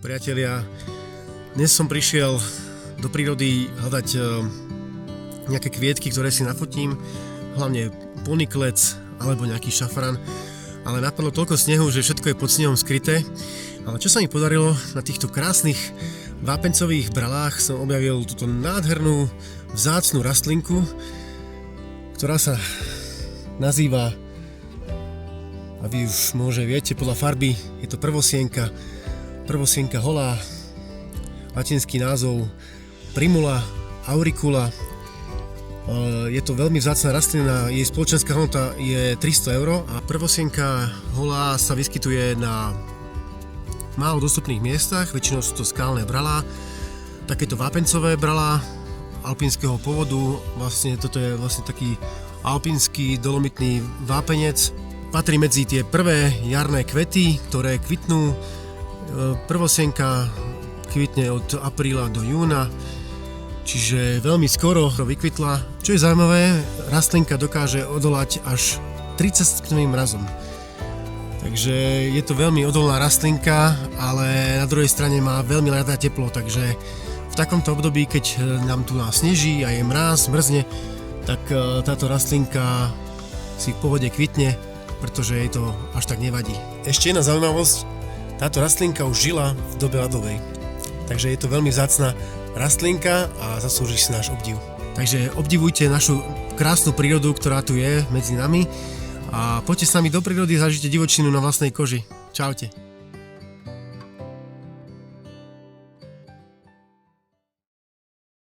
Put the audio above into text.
Priatelia, dnes som prišiel do prírody hľadať nejaké kvietky, ktoré si nafotím, hlavne poniklec alebo nejaký šafran, ale napadlo toľko snehu, že všetko je pod snehom skryté. Ale čo sa mi podarilo, na týchto krásnych vápencových bralách som objavil túto nádhernú vzácnu rastlinku, ktorá sa nazýva, a vy už môže viete podľa farby, je to prvosienka holá, latinský názov Primula auricula. Je to veľmi vzácna rastlina, jej spoločenská hodnota je 300 € a prvosienka holá sa vyskytuje na málo dostupných miestach, väčšinou sú to skalné bralá, takéto vápencové bralá alpínskeho pôvodu, vlastne toto je vlastne taký alpínsky dolomitný vápenec. Patrí medzi tie prvé jarné kvety, ktoré kvitnú. Prvosienka kvitne od apríla do júna, čiže veľmi skoro vykvitla. Čo je zaujímavé, rastlinka dokáže odolať až 30 stupňovým mrazom. Takže je to veľmi odolná rastlinka, ale na druhej strane má veľmi rada teplo, takže v takomto období, keď nám tu sneží a je mráz, mrzne, tak táto rastlinka si v pohode kvitne, pretože jej to až tak nevadí. Ešte jedna zaujímavosť, táto rastlinka už žila v dobe ľadovej, takže je to veľmi vzácna rastlinka a zaslúži si náš obdiv. Takže obdivujte našu krásnu prírodu, ktorá tu je medzi nami a poďte s nami do prírody, zažite divočinu na vlastnej koži. Čaute.